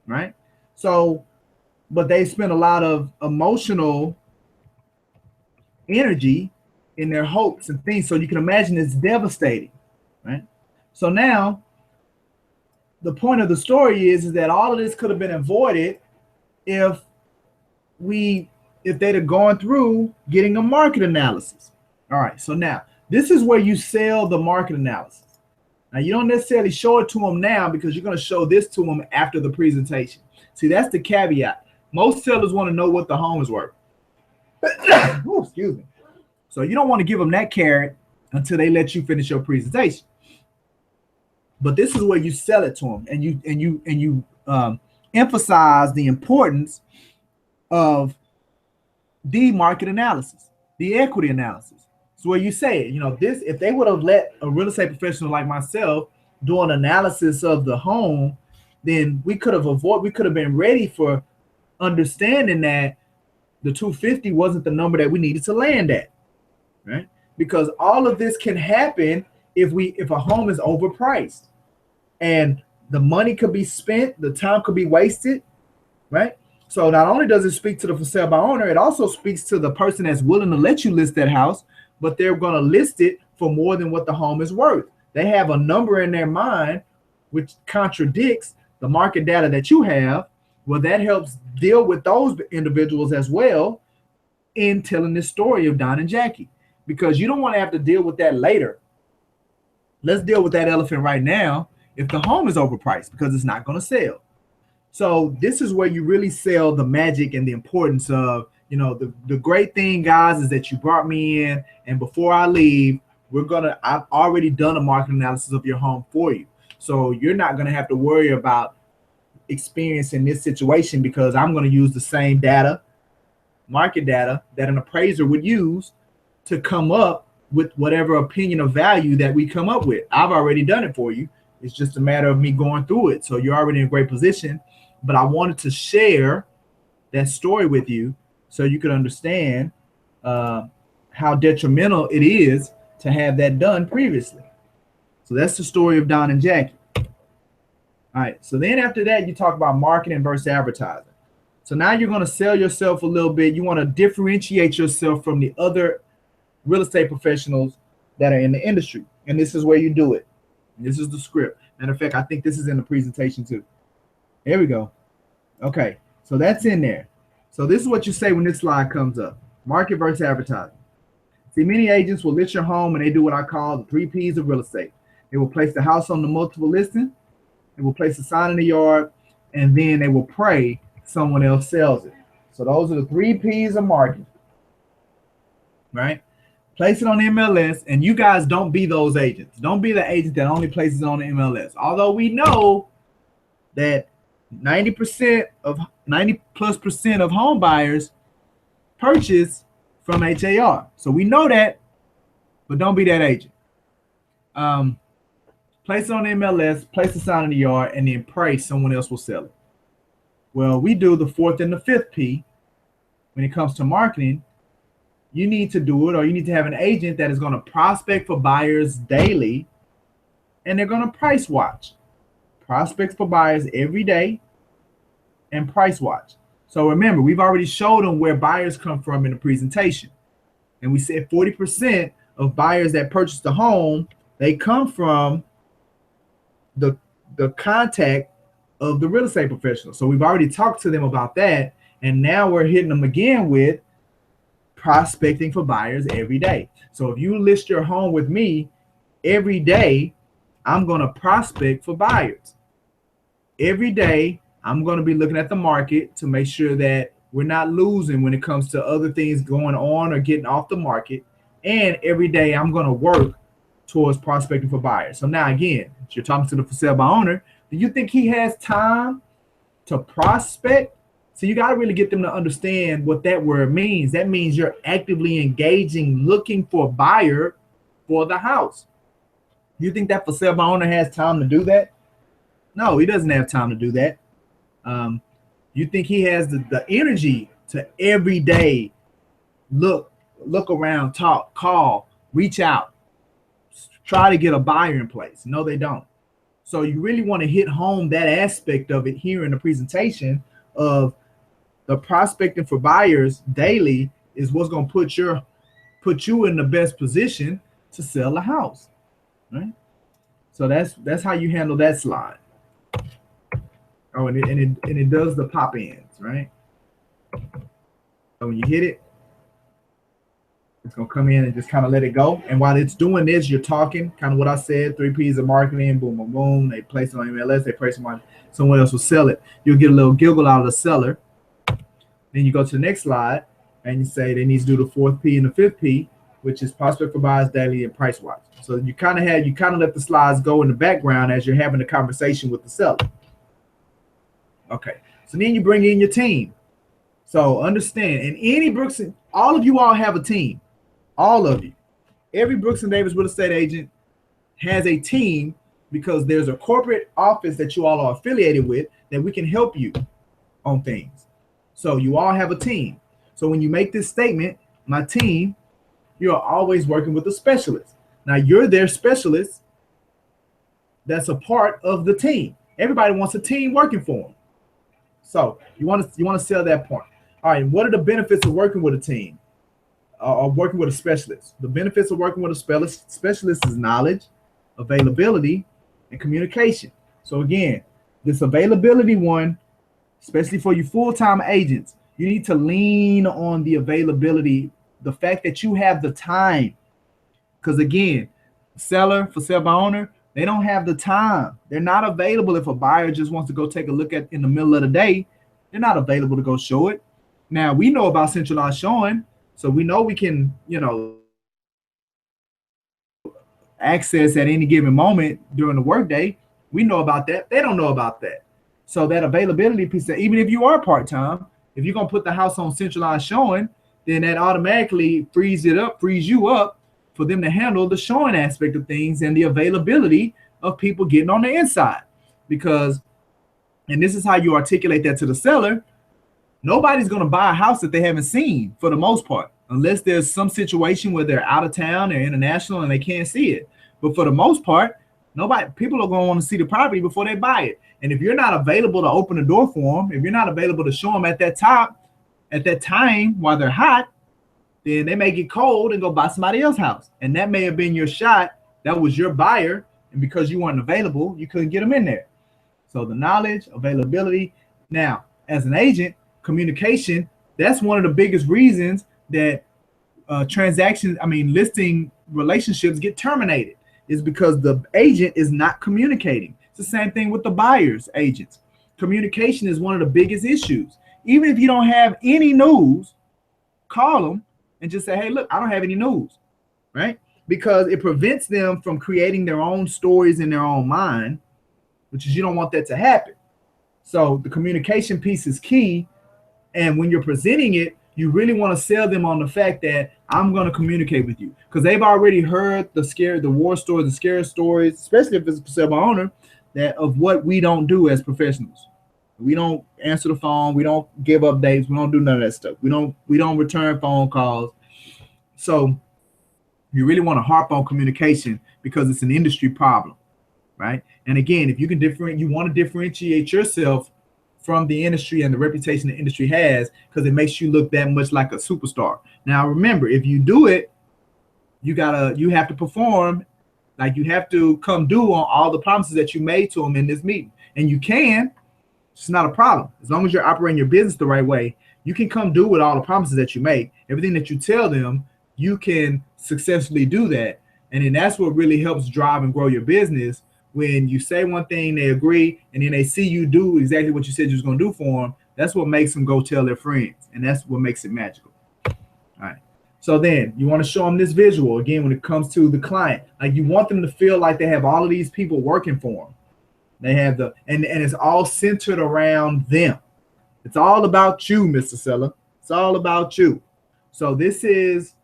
Right? So, but they spent a lot of emotional energy in their hopes and things. So you can imagine it's devastating. Right? So now, the point of the story is that all of this could have been avoided if they'd have gone through getting a market analysis. All right, so now this is where you sell the market analysis. Now you don't necessarily show it to them now because you're going to show this to them after the presentation. See, that's the caveat. Most sellers want to know what the home is worth. Ooh, excuse me. So you don't want to give them that carrot until they let you finish your presentation. But this is where you sell it to them, and you emphasize the importance of the market analysis, the equity analysis. So where you say, you know, this, if they would have let a real estate professional like myself do an analysis of the home, then we could have been ready for understanding that the 250 wasn't the number that we needed to land at, right? Because all of this can happen if a home is overpriced, and the money could be spent, the time could be wasted, right? So not only does it speak to the for sale by owner, it also speaks to the person that's willing to let you list that house, but they're going to list it for more than what the home is worth. They have a number in their mind which contradicts the market data that you have. Well, that helps deal with those individuals as well in telling this story of Don and Jackie, because you don't want to have to deal with that later. Let's deal with that elephant right now. If the home is overpriced, because it's not going to sell. So this is where you really sell the magic and the importance of, you know, the great thing, guys, is that you brought me in, and before I leave, I've already done a market analysis of your home for you. So you're not going to have to worry about experiencing this situation, because I'm going to use the same data, market data, that an appraiser would use to come up with whatever opinion of value that we come up with. I've already done it for you. It's just a matter of me going through it. So you're already in a great position, but I wanted to share that story with you so you could understand how detrimental it is to have that done previously. So that's the story of Don and Jackie. All right. So then after that, you talk about marketing versus advertising. So now you're going to sell yourself a little bit. You want to differentiate yourself from the other real estate professionals that are in the industry. And this is where you do it. This is the script. Matter of fact, I think this is in the presentation too. There we go. Okay, so that's in there. So this is what you say when this slide comes up. Market versus advertising. See, many agents will list your home and they do what I call the 3 Ps of real estate. They will place the house on the multiple listing. They will place a sign in the yard, and then they will pray someone else sells it. So those are the 3 Ps of marketing, right? place it on the MLS, and you guys don't be those agents. Don't be the agent that only places on the MLS. Although we know that 90% of 90+% of home buyers purchase from HAR. So we know that, but don't be that agent. Place it on the MLS, place the sign in the yard, and then pray someone else will sell it. Well, we do the fourth and the fifth P. When it comes to marketing, you need to do it, or you need to have an agent that is going to prospect for buyers daily, and they're going to price watch. Prospects for buyers every day and price watch. So remember, we've already showed them where buyers come from in the presentation. And we said 40% of buyers that purchase the home, they come from the contact of the real estate professional. So we've already talked to them about that. And now we're hitting them again with prospecting for buyers every day. So if you list your home with me every day, I'm going to prospect for buyers. Every day, I'm going to be looking at the market to make sure that we're not losing when it comes to other things going on or getting off the market. And every day, I'm going to work towards prospecting for buyers. So now, again, if you're talking to the for sale by owner, do you think he has time to prospect? So you got to really get them to understand what that word means. That means you're actively engaging, looking for a buyer for the house. You think that for sale by owner has time to do that? No, he doesn't have time to do that. You think he has the energy to every day look around, talk, call, reach out, try to get a buyer in place? No, they don't. So you really want to hit home that aspect of it here in the presentation of the prospecting for buyers daily is what's going to put you in the best position to sell a house, right? So that's how you handle that slide. Oh, and it does the pop ends, right? So when you hit it, it's gonna come in and just kind of let it go. And while it's doing this, you're talking, kind of what I said, 3 P's of marketing, boom, boom, boom. They place it on MLS, they place it on someone else will sell it. You'll get a little giggle out of the seller. Then you go to the next slide and you say they need to do the 4th P and the 5th P, which is prospect for buyers daily and price watch. So you kind of let the slides go in the background as you're having a conversation with the seller. Okay, so then you bring in your team. So understand, and any Brooks, all of you all have a team. All of you. Every Brooks and Davis real estate agent has a team because there's a corporate office that you all are affiliated with that we can help you on things. So you all have a team. So when you make this statement, my team, you are always working with a specialist. Now you're their specialist that's a part of the team. Everybody wants a team working for them. So you want to sell that point. All right, what are the benefits of working with a team or working with a specialist? The benefits of working with a specialist is knowledge, availability, and communication. So again, this availability one, especially for you full-time agents, you need to lean on the availability, the fact that you have the time. Because again, seller, for sale by owner, they don't have the time. They're not available if a buyer just wants to go take a look at in the middle of the day. They're not available to go show it. Now, we know about centralized showing, so we know we can, access at any given moment during the workday. We know about that. They don't know about that. So that availability piece, even if you are part-time, if you're going to put the house on centralized showing, then that automatically frees you up for them to handle the showing aspect of things and the availability of people getting on the inside. Because, and this is how you articulate that to the seller, nobody's going to buy a house that they haven't seen for the most part, unless there's some situation where they're out of town, they're international, and they can't see it. But for the most part, people are going to want to see the property before they buy it. And if you're not available to open the door for them, if you're not available to show them at that time while they're hot, then they may get cold and go buy somebody else's house. And that may have been your shot. That was your buyer. And because you weren't available, you couldn't get them in there. So the knowledge, availability. Now, as an agent, communication, that's one of the biggest reasons that listing relationships get terminated, is because the agent is not communicating. It's the same thing with the buyer's agents. Communication is one of the biggest issues. Even if you don't have any news, call them and just say, hey, look, I don't have any news. right? Because it prevents them from creating their own stories in their own mind, which is you don't want that to happen. So the communication piece is key. And when you're presenting it, you really want to sell them on the fact that I'm going to communicate with you, because they've already heard the war stories, the scary stories, especially if it's a for-sale by owner, that of what we don't do as professionals. We don't answer the phone. We don't give updates. We don't do none of that stuff. We don't return phone calls. So you really want to harp on communication because it's an industry problem, right? And again, if you can you want to differentiate yourself from the industry and the reputation the industry has, because it makes you look that much like a superstar. Now, remember, if you do it, you have to perform, like you have to come due on all the promises that you made to them in this meeting. And you can, it's not a problem. As long as you're operating your business the right way, you can come due with all the promises that you make. Everything that you tell them, you can successfully do that. And then that's what really helps drive and grow your business. When you say one thing, they agree, and then they see you do exactly what you said you was going to do for them. That's what makes them go tell their friends, and that's what makes it magical. All right. So then you want to show them this visual again when it comes to the client. Like you want them to feel like they have all of these people working for them. They have and it's all centered around them. It's all about you, Mr. Seller. It's all about you. So this is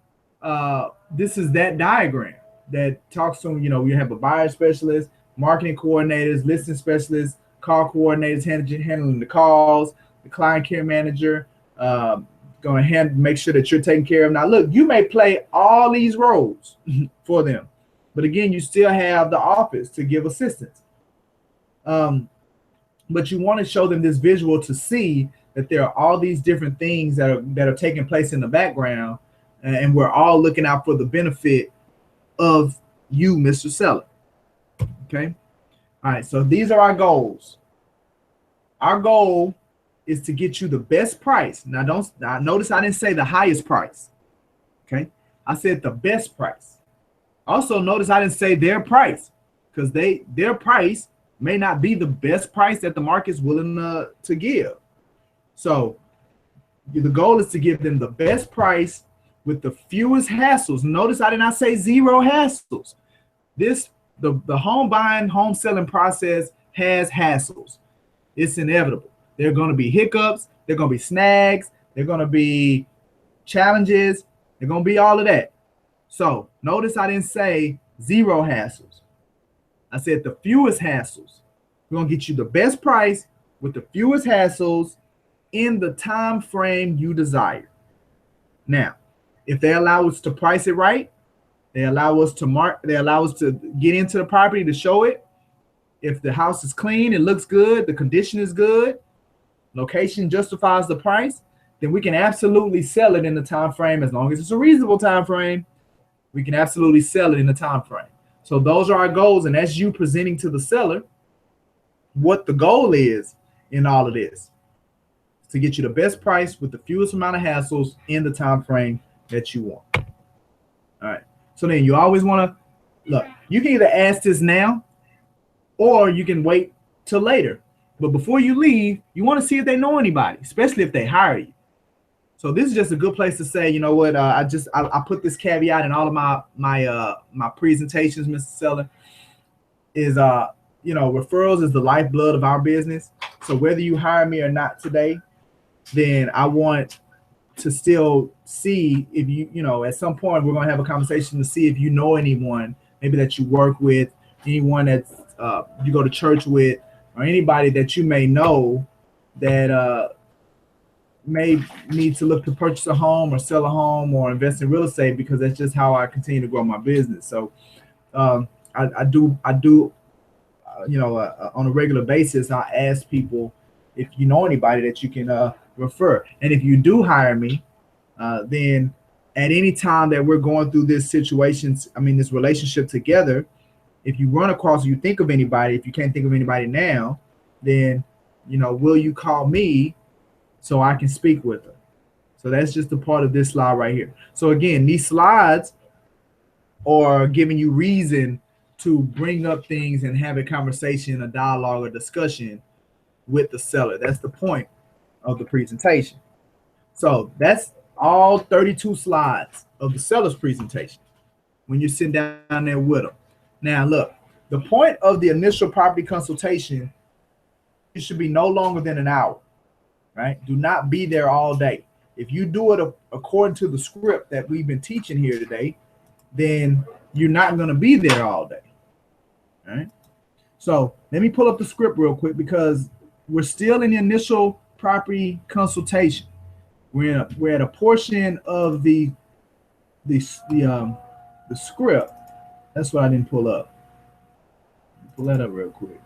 that diagram that talks to them. You have a buyer specialist, marketing coordinators, listing specialists, call coordinators handling the calls, the client care manager, going to make sure that you're taking care of them. Now, look, you may play all these roles for them, but again, you still have the office to give assistance. But you want to show them this visual to see that there are all these different things that are taking place in the background, and we're all looking out for the benefit of you, Mr. Seller. Okay. All right. So these are our goals. Our goal is to get you the best price. Now, notice I didn't say the highest price. Okay. I said the best price. Also, notice I didn't say their price, because their price may not be the best price that the market's willing to give. So the goal is to give them the best price with the fewest hassles. Notice I did not say zero hassles. The home buying, home selling process has hassles. It's inevitable. There are going to be hiccups. There are going to be snags. There are going to be challenges. There are going to be all of that. So notice I didn't say zero hassles. I said the fewest hassles. We're going to get you the best price with the fewest hassles in the time frame you desire. Now, if they allow us to price it right, they allow us to get into the property to show it. If the house is clean, it looks good, the condition is good, location justifies the price, then we can absolutely sell it in the time frame. As long as it's a reasonable time frame, we can absolutely sell it in the time frame. So those are our goals, and that's you presenting to the seller what the goal is in all of this, to get you the best price with the fewest amount of hassles in the time frame that you want. All right. So then you always want to look. You can either ask this now, or you can wait till later. But before you leave, you want to see if they know anybody, especially if they hire you. So this is just a good place to say, you know what? I put this caveat in all of my presentations, Mr. Seller. Is referrals is the lifeblood of our business. So whether you hire me or not today, then I want to still see if at some point we're going to have a conversation to see if you know anyone, maybe that you work with, anyone that you go to church with, or anybody that you may know that may need to look to purchase a home or sell a home or invest in real estate, because that's just how I continue to grow my business. So I do on a regular basis, I ask people if you know anybody that you can refer. And if you do hire me, then at any time that we're going through this relationship together, if you run across or you think of anybody, if you can't think of anybody now, then, will you call me so I can speak with her? So that's just a part of this slide right here. So again, these slides are giving you reason to bring up things and have a conversation, a dialogue, or discussion with the seller. That's the point of the presentation. So that's all 32 slides of the seller's presentation. when you're sitting down there with them. Now, look, the point of the initial property consultation, it should be no longer than an hour, right? Do not be there all day. If you do it according to the script that we've been teaching here today, then you're not going to be there all day, right? So let me pull up the script real quick because we're still in the initial property consultation. We're at a portion of the script. That's what I didn't pull up. Pull that up real quick.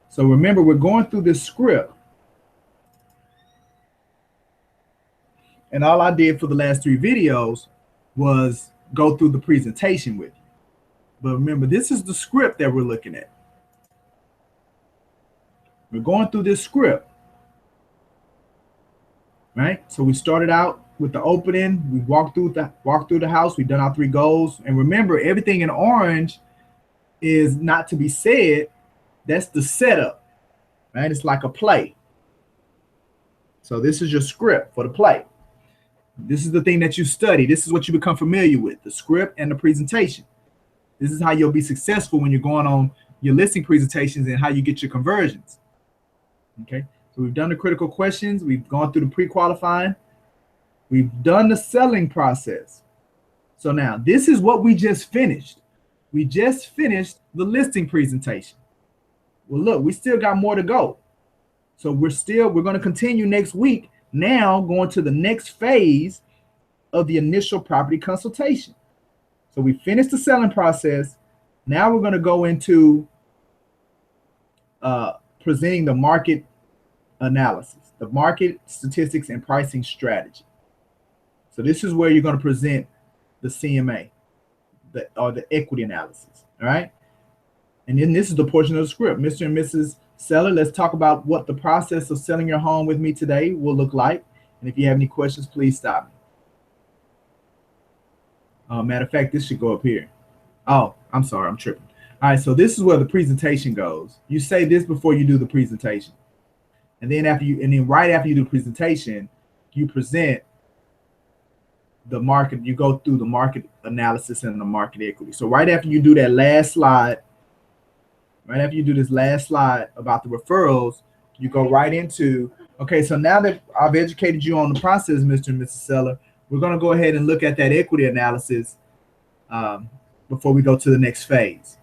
So remember, we're going through this script. And all I did for the last 3 videos was go through the presentation with you. But remember, this is the script that we're looking at. We're going through this script, right? So we started out with the opening. We walked through the house. We've done our 3 goals. And remember, everything in orange is not to be said. That's the setup, right? It's like a play. So this is your script for the play. This is the thing that you study. This is what you become familiar with, the script and the presentation. This is how you'll be successful when you're going on your listing presentations and how you get your conversions. Okay, so we've done the critical questions. We've gone through the pre-qualifying. We've done the selling process. So now this is what we just finished. We just finished the listing presentation. Well, look, we still got more to go. So we're going to continue next week, now going to the next phase of the initial property consultation. So we finished the selling process. Now we're going to go into presenting the market analysis, the market statistics and pricing strategy. So this is where you're going to present the CMA, or the equity analysis, all right? And then this is the portion of the script. Mr. and Mrs. Seller, let's talk about what the process of selling your home with me today will look like. And if you have any questions, please stop me. Matter of fact, this should go up here. Oh, I'm sorry, I'm tripping. All right, so this is where the presentation goes. You say this before you do the presentation. And then right after you do the presentation, you present the market, you go through the market analysis and the market equity. So right after you do that last slide, right after you do this last slide about the referrals, you go right into, okay, so now that I've educated you on the process, Mr. and Mrs. Seller, we're going to go ahead and look at that equity analysis before we go to the next phase.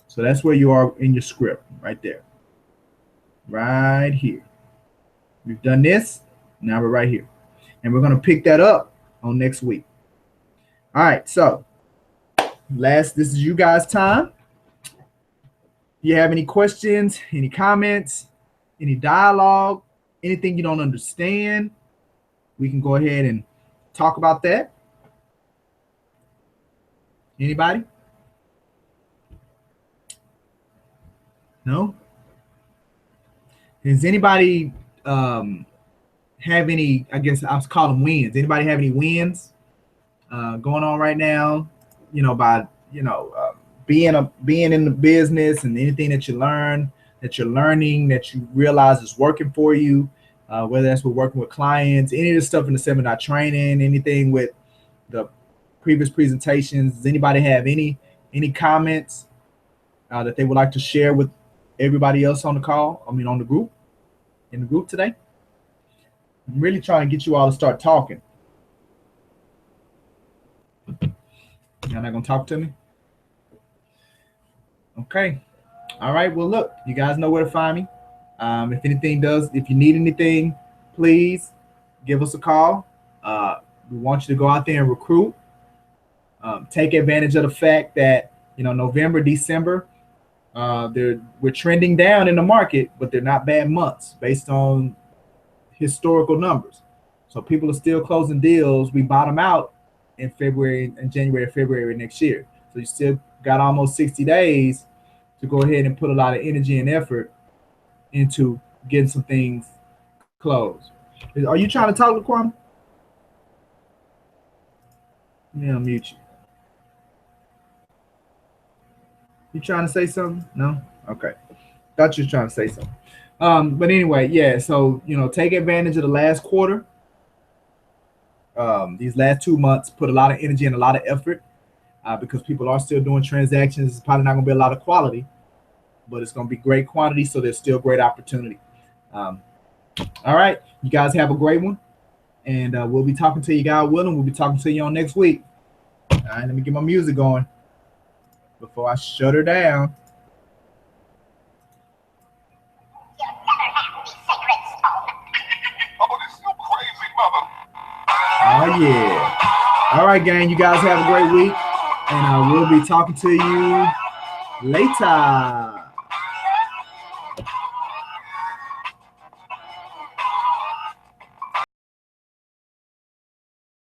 So that's where you are in your script, right there. Right here. We've done this, now we're right here. And we're going to pick that up on next week. All right, so this is you guys' time. If you have any questions, any comments, any dialogue, anything you don't understand, we can go ahead and talk about that. Anybody? No? Does anybody have any, I guess I'll call them wins. Anybody have any wins going on right now, by, being in the business, and anything that you learn, that you're learning, that you realize is working for you, whether that's with working with clients, any of the stuff in the seminar training, anything with the previous presentations. Does anybody have any comments that they would like to share with everybody else on the call? I mean, on the group, in the group today? I'm really trying to get you all to start talking. Y'all not gonna talk to me? Okay. All right. Well, look, you guys know where to find me. If you need anything, please give us a call. We want you to go out there and recruit. Take advantage of the fact that, November, December, we're trending down in the market, but they're not bad months based on historical numbers. So people are still closing deals. We bottom out in January, February next year. So you still got almost 60 days to go ahead and put a lot of energy and effort into getting some things closed. Are you trying to talk, Laquan? Yeah, I'll mute you. You trying to say something? No? Okay. Thought you were trying to say something. But anyway, yeah, so, take advantage of the last quarter. These last 2 months, put a lot of energy and a lot of effort. because people are still doing transactions. It's probably not going to be a lot of quality, but it's going to be great quantity, so there's still great opportunity. All right. You guys have a great one, and we'll be talking to you, God willing. We'll be talking to you on next week. All right, let me get my music going before I shut her down. Oh, yeah. All right, gang. You guys have a great week, and we'll be talking to you later.